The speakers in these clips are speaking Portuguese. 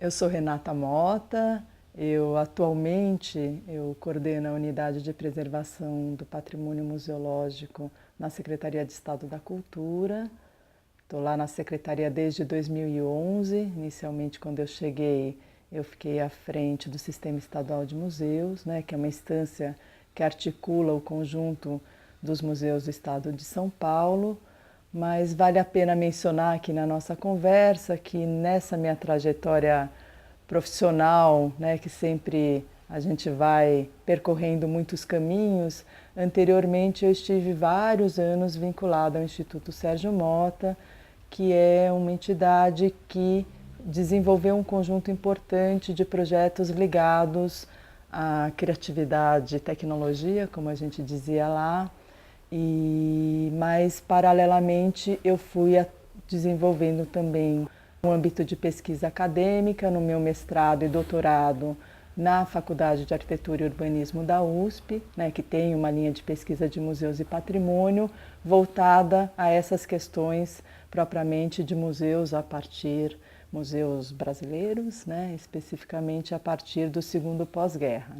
Eu sou Renata Mota, eu coordeno a Unidade de Preservação do Patrimônio Museológico na Secretaria de Estado da Cultura. Estou lá na Secretaria desde 2011, inicialmente quando eu cheguei eu fiquei à frente do Sistema Estadual de Museus, que é uma instância que articula o conjunto dos museus do Estado de São Paulo. Mas vale a pena mencionar aqui na nossa conversa que nessa minha trajetória profissional, que sempre a gente vai percorrendo muitos caminhos, anteriormente eu estive vários anos vinculada ao Instituto Sérgio Mota, que é uma entidade que desenvolveu um conjunto importante de projetos ligados à criatividade e tecnologia, como a gente dizia lá. Mas, paralelamente, eu fui desenvolvendo também um âmbito de pesquisa acadêmica no meu mestrado e doutorado na Faculdade de Arquitetura e Urbanismo da USP, que tem uma linha de pesquisa de museus e patrimônio voltada a essas questões propriamente de museus museus brasileiros, especificamente a partir do segundo pós-guerra.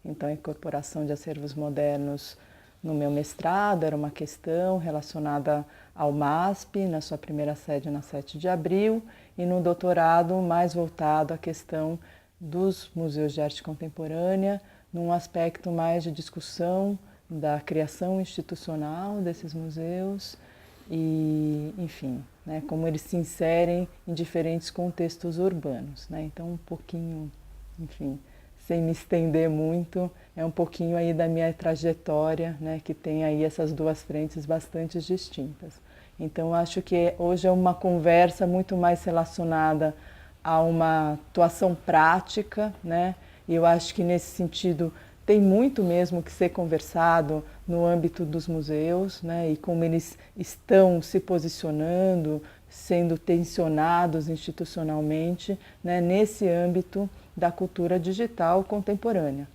Então, a incorporação de acervos modernos no meu mestrado era uma questão relacionada ao MASP, na sua primeira sede na 7 de abril, e no doutorado mais voltado à questão dos museus de arte contemporânea, num aspecto mais de discussão da criação institucional desses museus e, enfim, como eles se inserem em diferentes contextos urbanos. Então, um pouquinho, enfim, sem me estender muito, é um pouquinho aí da minha trajetória, que tem aí essas duas frentes bastante distintas. Então, acho que hoje é uma conversa muito mais relacionada a uma atuação prática, e eu acho que nesse sentido tem muito mesmo que ser conversado no âmbito dos museus, e como eles estão se posicionando, sendo tensionados institucionalmente, nesse âmbito da cultura digital contemporânea.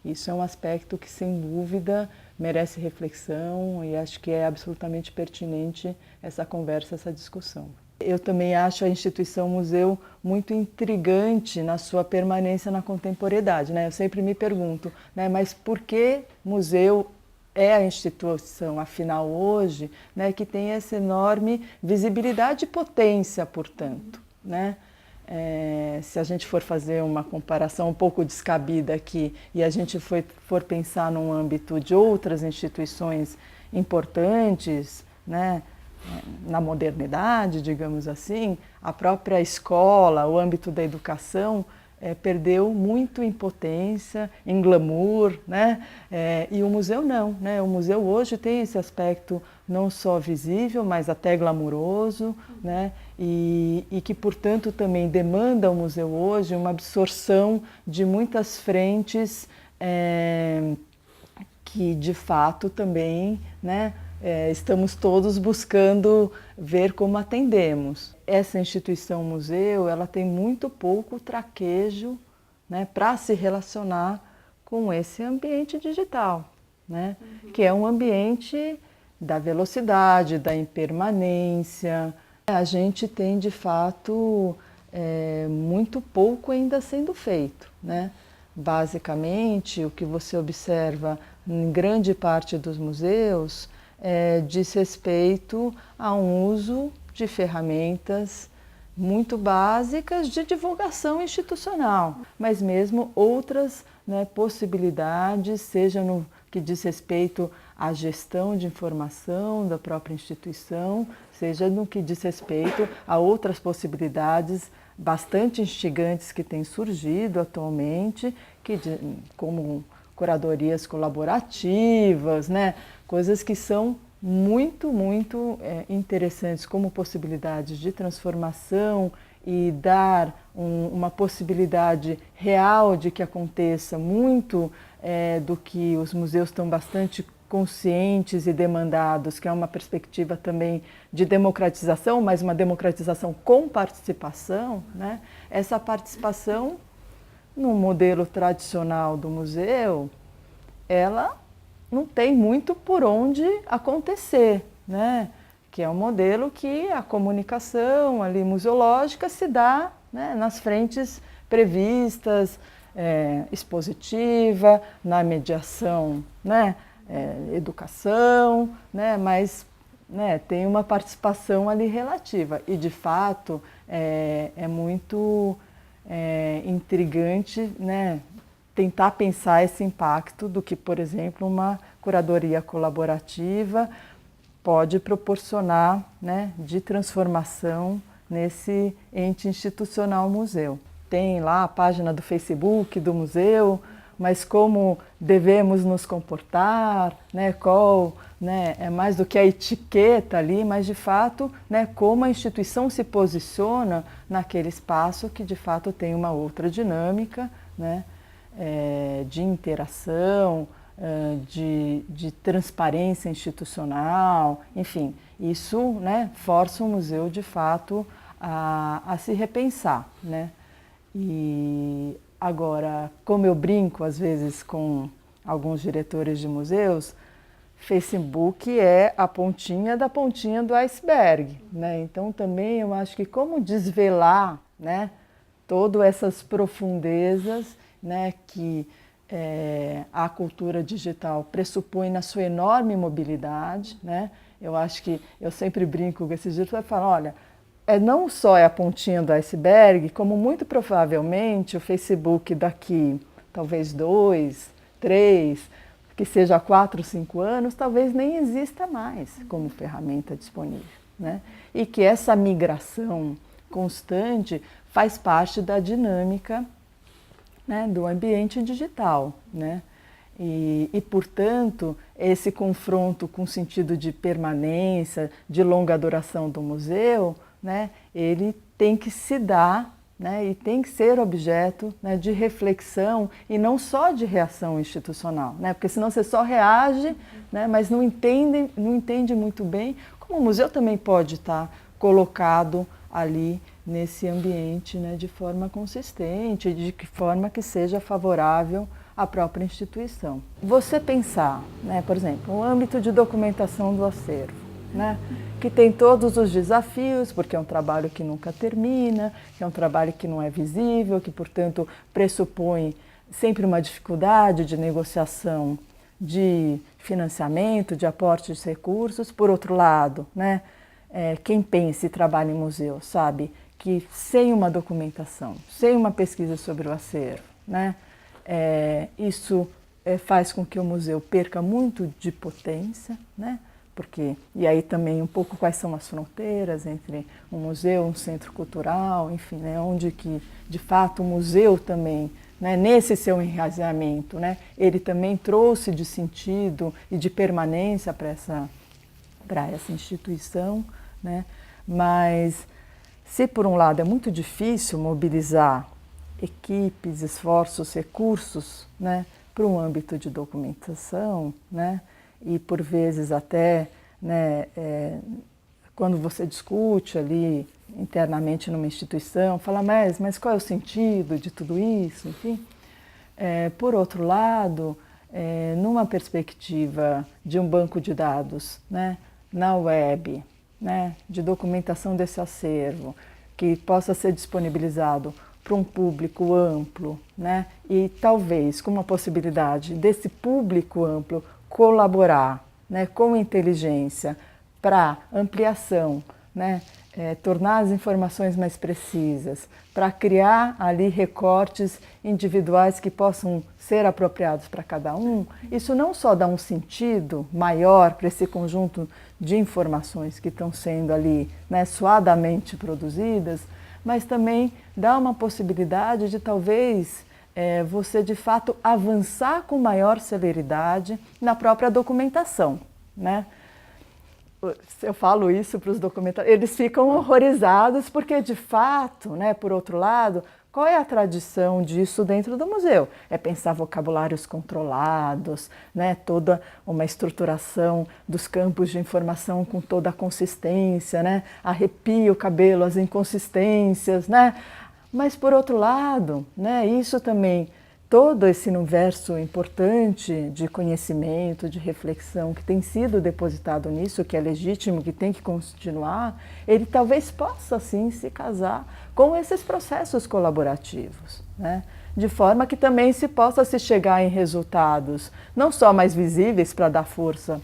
Isso é um aspecto que, sem dúvida, merece reflexão e acho que é absolutamente pertinente essa conversa, essa discussão. Eu também acho a instituição museu muito intrigante na sua permanência na contemporaneidade. Eu sempre me pergunto, mas por que museu é a instituição, afinal, hoje, que tem essa enorme visibilidade e potência, portanto. Se a gente for fazer uma comparação um pouco descabida aqui e a gente for pensar num âmbito de outras instituições importantes, na modernidade, digamos assim, a própria escola, o âmbito da educação, perdeu muito em potência, em glamour, e o museu não. O museu hoje tem esse aspecto não só visível, mas até glamuroso, e que, portanto, também demanda o museu hoje uma absorção de muitas frentes que, de fato, também estamos todos buscando ver como atendemos. Essa instituição museu, ela tem muito pouco traquejo para se relacionar com esse ambiente digital, que é um ambiente da velocidade, da impermanência. A gente tem, de fato, muito pouco ainda sendo feito. Basicamente, o que você observa em grande parte dos museus diz respeito a um uso de ferramentas muito básicas de divulgação institucional, mas mesmo outras possibilidades, seja no que diz respeito à gestão de informação da própria instituição, seja no que diz respeito a outras possibilidades bastante instigantes que têm surgido atualmente, como curadorias colaborativas, coisas que são muito interessantes como possibilidades de transformação e dar uma possibilidade real de que aconteça muito do que os museus estão bastante conscientes e demandados, que é uma perspectiva também de democratização, mas uma democratização com participação. Essa participação, no modelo tradicional do museu, ela não tem muito por onde acontecer, que é um modelo que a comunicação ali museológica se dá né, nas frentes previstas, expositiva, na mediação, né, educação, né, mas né, tem uma participação ali relativa. E, de fato, é muito intrigante, né, tentar pensar esse impacto do que, por exemplo, uma curadoria colaborativa pode proporcionar, né, de transformação nesse ente institucional museu. Tem lá a página do Facebook do museu, mas como devemos nos comportar, né, qual, né, é mais do que a etiqueta ali, mas de fato, né, como a instituição se posiciona naquele espaço que de fato tem uma outra dinâmica, né, de interação, de transparência institucional, enfim, isso, né, força o museu de fato a se repensar, né? E agora, como eu brinco às vezes com alguns diretores de museus, Facebook é a pontinha da pontinha do iceberg, né? Então também eu acho que como desvelar, né, todas essas profundezas, né, que a cultura digital pressupõe na sua enorme mobilidade, né? Eu acho que eu sempre brinco com esses dias, vai falar, olha, não só é a pontinha do iceberg, como muito provavelmente o Facebook daqui talvez 2, 3, que seja 4, 5 anos, talvez nem exista mais como ferramenta disponível, né? E que essa migração constante faz parte da dinâmica, né, do ambiente digital, né? E, portanto, esse confronto com o sentido de permanência, de longa duração do museu, né, ele tem que se dar, né, e tem que ser objeto, né, de reflexão e não só de reação institucional, né, porque senão você só reage, né, mas não entende muito bem como o museu também pode estar colocado ali nesse ambiente, né, de forma consistente, de que forma que seja favorável à própria instituição. Você pensar, né, por exemplo, o âmbito de documentação do acervo, né, que tem todos os desafios, porque é um trabalho que nunca termina, que é um trabalho que não é visível, que, portanto, pressupõe sempre uma dificuldade de negociação de financiamento, de aporte de recursos. Por outro lado, né, quem pensa e trabalha em museu sabe que sem uma documentação, sem uma pesquisa sobre o acervo, né, isso faz com que o museu perca muito de potência, né, porque, e aí também um pouco quais são as fronteiras entre um museu, um centro cultural, enfim, né, onde que de fato o museu também, né, nesse seu enraizamento, né, ele também trouxe de sentido e de permanência para essa instituição, né, mas se por um lado é muito difícil mobilizar equipes, esforços, recursos, né, para um âmbito de documentação, né, e por vezes até, né, quando você discute ali internamente numa instituição, fala, mas qual é o sentido de tudo isso, enfim. Por outro lado, numa perspectiva de um banco de dados, né, na web, né, de documentação desse acervo, que possa ser disponibilizado para um público amplo, né, e talvez com uma possibilidade desse público amplo colaborar, né, com inteligência para ampliação, né, tornar as informações mais precisas, para criar ali recortes individuais que possam ser apropriados para cada um, isso não só dá um sentido maior para esse conjunto de informações que estão sendo ali, né, suadamente produzidas, mas também dá uma possibilidade de talvez você de fato avançar com maior celeridade na própria documentação, né? Eu falo isso para os documentadores, eles ficam horrorizados porque de fato, né, por outro lado, qual é a tradição disso dentro do museu? É pensar vocabulários controlados, né, toda uma estruturação dos campos de informação com toda a consistência, né, arrepia o cabelo, as inconsistências, né? Mas por outro lado, né, isso também todo esse universo importante de conhecimento, de reflexão que tem sido depositado nisso, que é legítimo, que tem que continuar, ele talvez possa sim se casar com esses processos colaborativos, né? De forma que também se possa se chegar em resultados não só mais visíveis para dar força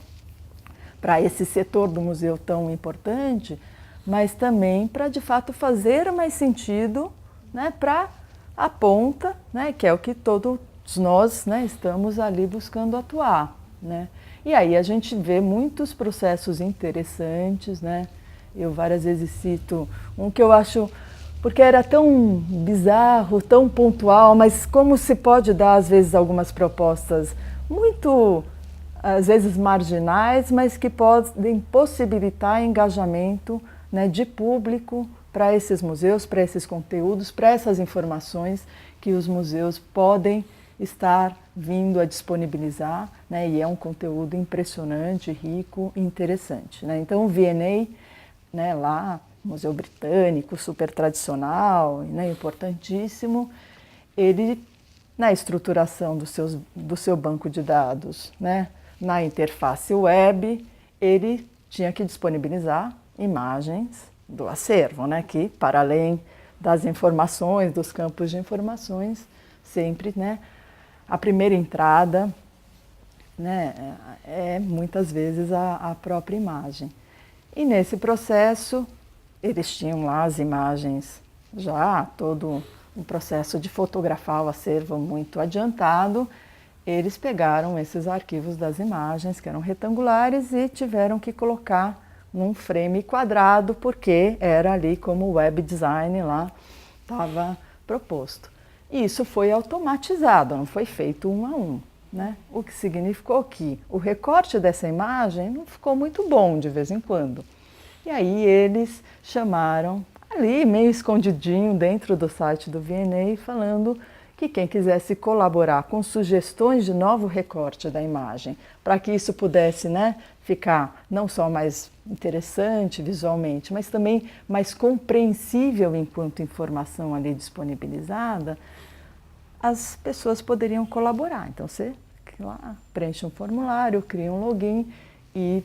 para esse setor do museu tão importante, mas também para de fato fazer mais sentido, né, para a ponta, né, que é o que todos nós, né, estamos ali buscando atuar, né? E aí a gente vê muitos processos interessantes, né? Eu várias vezes cito um que eu acho, porque era tão bizarro, tão pontual, mas como se pode dar às vezes algumas propostas muito, às vezes marginais, mas que podem possibilitar engajamento, né, de público para esses museus, para esses conteúdos, para essas informações que os museus podem estar vindo a disponibilizar, né, e é um conteúdo impressionante, rico e interessante, né? Então o V&A, né, lá, Museu Britânico, super tradicional, né, importantíssimo, ele, na estruturação do seu banco de dados, né, na interface web, ele tinha que disponibilizar imagens do acervo, né, que para além das informações, dos campos de informações, sempre, né, a primeira entrada, né, é muitas vezes a própria imagem. E nesse processo, eles tinham lá as imagens, já todo um processo de fotografar o acervo muito adiantado. Eles pegaram esses arquivos das imagens, que eram retangulares, e tiveram que colocar num frame quadrado, porque era ali como o web design lá estava proposto. E isso foi automatizado, não foi feito um a um, né? O que significou que o recorte dessa imagem não ficou muito bom de vez em quando. E aí eles chamaram, ali meio escondidinho dentro do site do V&A, falando que quem quisesse colaborar com sugestões de novo recorte da imagem, para que isso pudesse, né, ficar não só mais interessante visualmente, mas também mais compreensível enquanto informação ali disponibilizada, as pessoas poderiam colaborar. Então você lá, preenche um formulário, cria um login e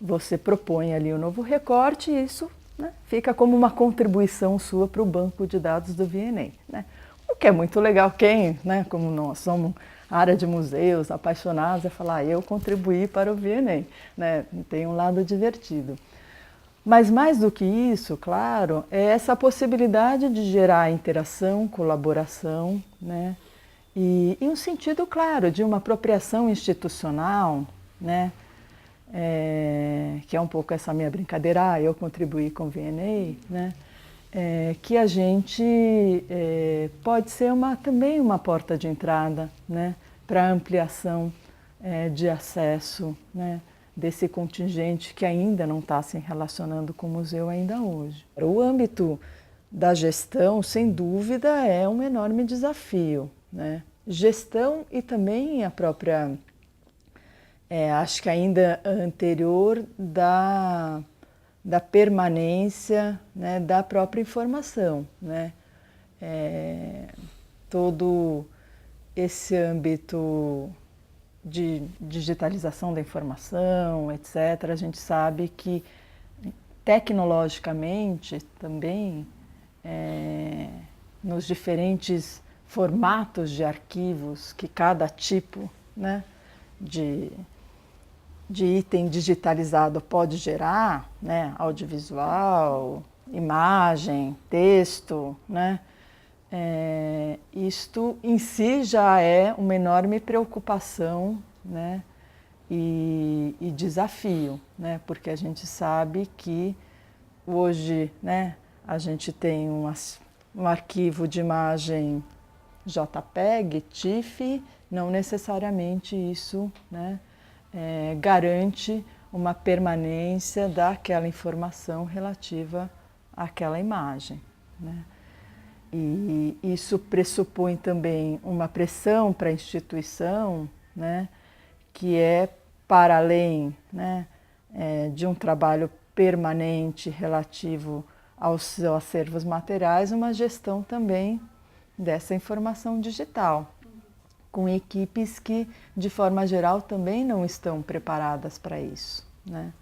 você propõe ali o novo recorte e isso, né, fica como uma contribuição sua para o banco de dados do V&A, né? O que é muito legal, quem, né, como nós somos área de museus, apaixonados, é falar, eu contribuí para o V&A, né? Tem um lado divertido. Mas mais do que isso, claro, é essa possibilidade de gerar interação, colaboração, né? E um sentido, claro, de uma apropriação institucional, né? Que é um pouco essa minha brincadeira, eu contribuí com o V&A, né? Que a gente pode ser também uma porta de entrada, né, para ampliação de acesso, né, desse contingente que ainda não está se relacionando com o museu ainda hoje. O âmbito da gestão, sem dúvida, é um enorme desafio, né? Gestão e também a própria, acho que ainda anterior da permanência, né, da própria informação, né? Todo esse âmbito de digitalização da informação, etc., a gente sabe que tecnologicamente também, nos diferentes formatos de arquivos que cada tipo, né, de item digitalizado pode gerar, né, audiovisual, imagem, texto, né, isto em si já é uma enorme preocupação, né, e desafio, né, porque a gente sabe que hoje, né, a gente tem um arquivo de imagem JPEG, TIFF, não necessariamente isso, né, garante uma permanência daquela informação relativa àquela imagem, né? E isso pressupõe também uma pressão para a instituição, né, que é para além, né, de um trabalho permanente relativo aos seus acervos materiais, uma gestão também dessa informação digital, com equipes que, de forma geral, também não estão preparadas para isso, né?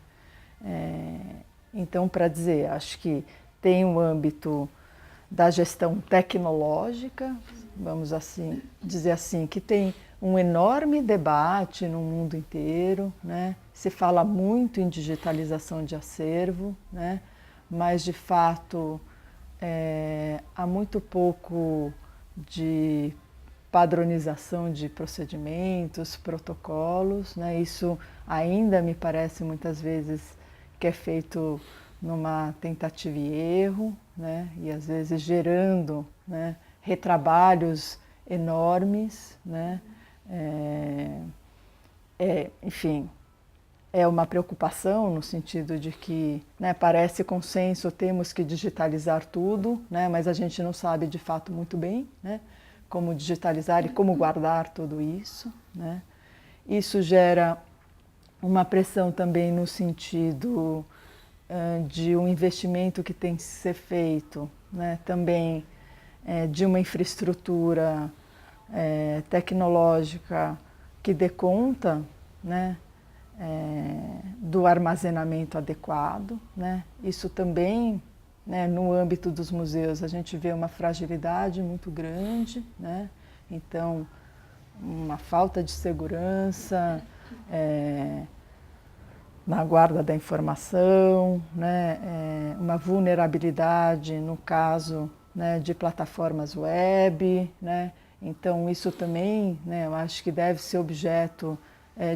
Então, para dizer, acho que tem o âmbito da gestão tecnológica, vamos assim dizer assim, que tem um enorme debate no mundo inteiro, né? Se fala muito em digitalização de acervo, né? Mas de fato há muito pouco de padronização de procedimentos, protocolos, né? Isso ainda me parece muitas vezes que é feito numa tentativa e erro, né? E às vezes gerando, né, retrabalhos enormes, né? Enfim, é uma preocupação no sentido de que, né, parece consenso, temos que digitalizar tudo, né, mas a gente não sabe de fato muito bem, né, como digitalizar e como guardar tudo isso, né. Isso gera uma pressão também no sentido de um investimento que tem que ser feito, né, também de uma infraestrutura tecnológica que dê conta, né, do armazenamento adequado, né? Isso também, né, no âmbito dos museus, a gente vê uma fragilidade muito grande, né? Então, uma falta de segurança na guarda da informação, né? Uma vulnerabilidade no caso, né, de plataformas web, né? Então, isso também, né, eu acho que deve ser objeto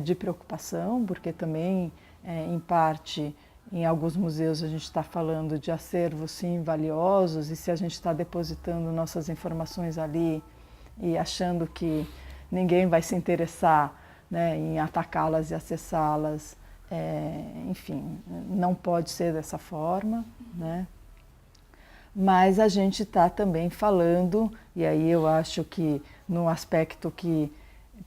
de preocupação, porque também, em parte, em alguns museus a gente está falando de acervos, sim, valiosos, e se a gente está depositando nossas informações ali e achando que ninguém vai se interessar, né, em atacá-las e acessá-las, enfim, não pode ser dessa forma, né? Mas a gente está também falando, e aí eu acho que no aspecto que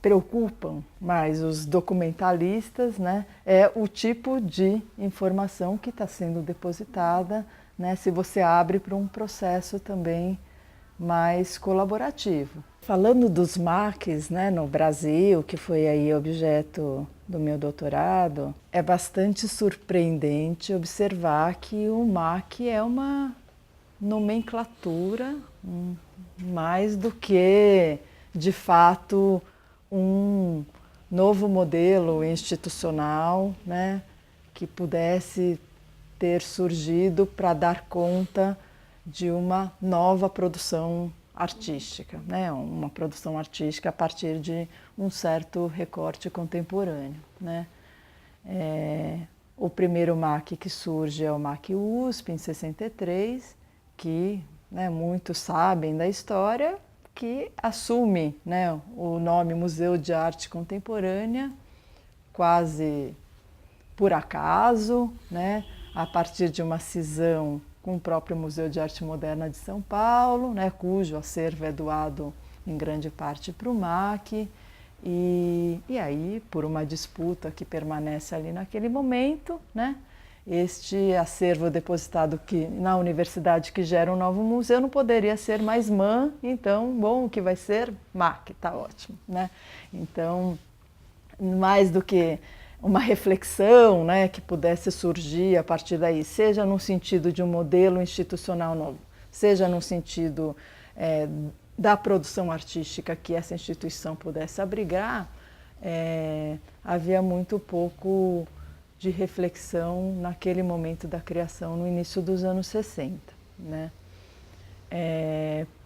preocupam mais os documentalistas, né, é o tipo de informação que está sendo depositada, né, se você abre para um processo também mais colaborativo. Falando dos MACs, né, no Brasil, que foi aí objeto do meu doutorado, é bastante surpreendente observar que o MAC é uma nomenclatura mais do que, de fato, um novo modelo institucional, né, que pudesse ter surgido para dar conta de uma nova produção artística, né, uma produção artística a partir de um certo recorte contemporâneo, né. O primeiro MAC que surge é o MAC USP, em 63, que, né, muitos sabem da história, que assume, né, o nome Museu de Arte Contemporânea quase por acaso, né, a partir de uma cisão com o próprio Museu de Arte Moderna de São Paulo, né, cujo acervo é doado em grande parte para o MAC, e aí, por uma disputa que permanece ali naquele momento, né, este acervo depositado na universidade que gera um novo museu não poderia ser mais MAN, então, bom, o que vai ser? MAC, tá ótimo, né? Então, mais do que uma reflexão, né, que pudesse surgir a partir daí, seja no sentido de um modelo institucional novo, seja no sentido da produção artística que essa instituição pudesse abrigar, havia muito pouco de reflexão naquele momento da criação, no início dos anos 60. Né?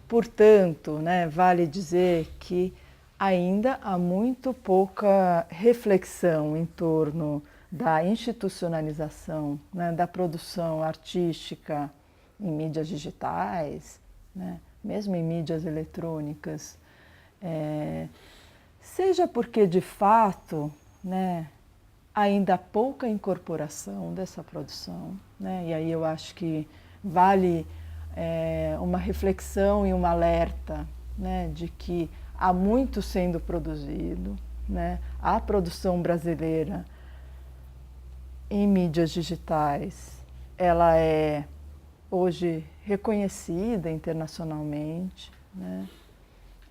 Portanto, né, vale dizer que ainda há muito pouca reflexão em torno da institucionalização, né, da produção artística em mídias digitais, né, mesmo em mídias eletrônicas, seja porque de fato, né, ainda há pouca incorporação dessa produção, né, e aí eu acho que vale uma reflexão e um alerta, né, de que há muito sendo produzido, né, a produção brasileira em mídias digitais, ela é hoje reconhecida internacionalmente, né?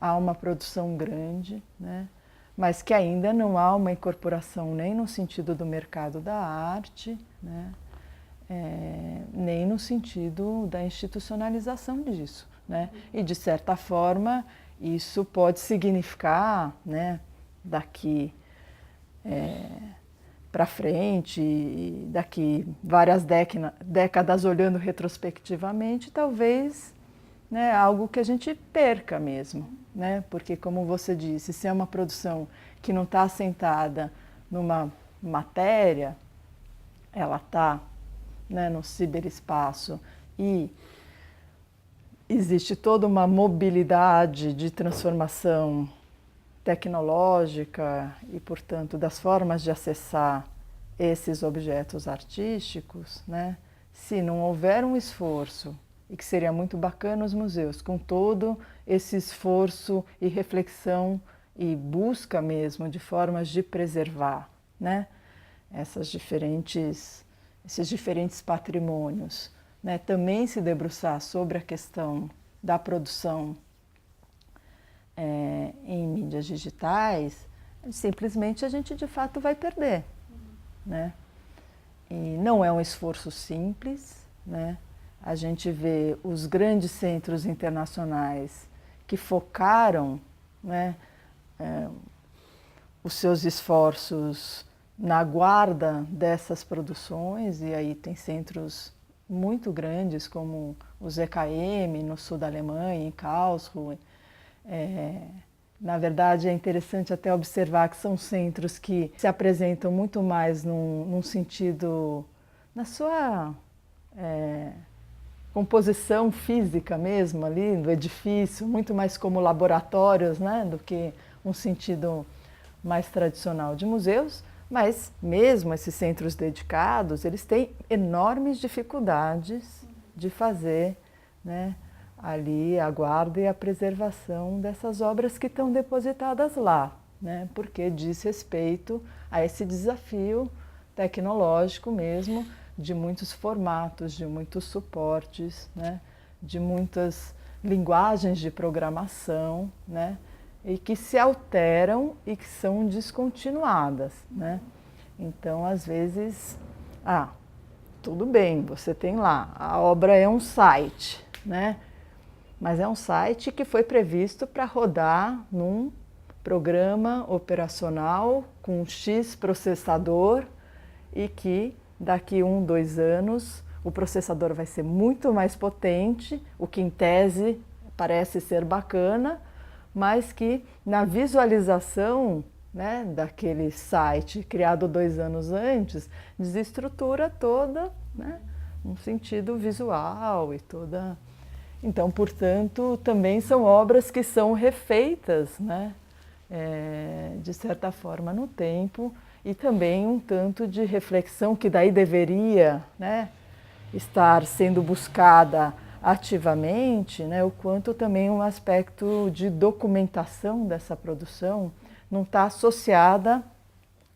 há uma produção grande, né? Mas que ainda não há uma incorporação nem no sentido do mercado da arte, né? Nem no sentido da institucionalização disso, né? E de certa forma isso pode significar, né, daqui para frente, daqui várias décadas olhando retrospectivamente, talvez, né, algo que a gente perca mesmo, né? Porque, como você disse, se é uma produção que não está assentada numa matéria, ela está, né, no ciberespaço e existe toda uma mobilidade de transformação tecnológica e, portanto, das formas de acessar esses objetos artísticos, né? Se não houver um esforço, e que seria muito bacana os museus, com todo esse esforço e reflexão e busca mesmo de formas de preservar, né, esses diferentes patrimônios, né? Também se debruçar sobre a questão da produção em mídias digitais, simplesmente a gente de fato vai perder, né? E não é um esforço simples, né? A gente vê os grandes centros internacionais que focaram, né, os seus esforços na guarda dessas produções, e aí tem centros muito grandes como o ZKM no sul da Alemanha, em Karlsruhe. Na verdade, é interessante até observar que são centros que se apresentam muito mais num sentido, na sua composição física mesmo ali, do edifício, muito mais como laboratórios, né, do que um sentido mais tradicional de museus, mas mesmo esses centros dedicados, eles têm enormes dificuldades de fazer, né, ali a guarda e a preservação dessas obras que estão depositadas lá, né? Porque diz respeito a esse desafio tecnológico mesmo, de muitos formatos, de muitos suportes, né? De muitas linguagens de programação, né? E que se alteram e que são descontinuadas, né? Então, às vezes, tudo bem, você tem lá, a obra é um site, né? Mas é um site que foi previsto para rodar num programa operacional com X processador e que daqui 1, 2 anos o processador vai ser muito mais potente, o que em tese parece ser bacana, mas que na visualização, né, daquele site criado 2 anos antes, desestrutura toda, né, um sentido visual e toda... Então, portanto, também são obras que são refeitas, né, de certa forma no tempo, e também um tanto de reflexão que daí deveria, né, estar sendo buscada ativamente, né, o quanto também um aspecto de documentação dessa produção não está associada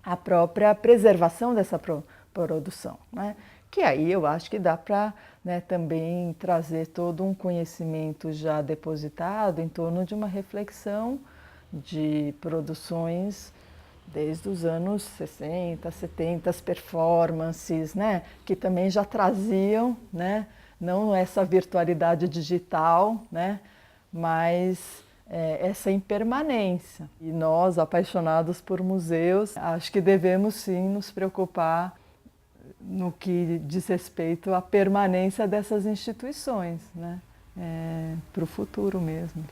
à própria preservação dessa produção, né? Que aí eu acho que dá para, né, também trazer todo um conhecimento já depositado em torno de uma reflexão de produções desde os anos 60, 70, as performances, né, que também já traziam, né, não essa virtualidade digital, né, mas essa impermanência. E nós, apaixonados por museus, acho que devemos sim nos preocupar no que diz respeito à permanência dessas instituições, né, para o futuro mesmo.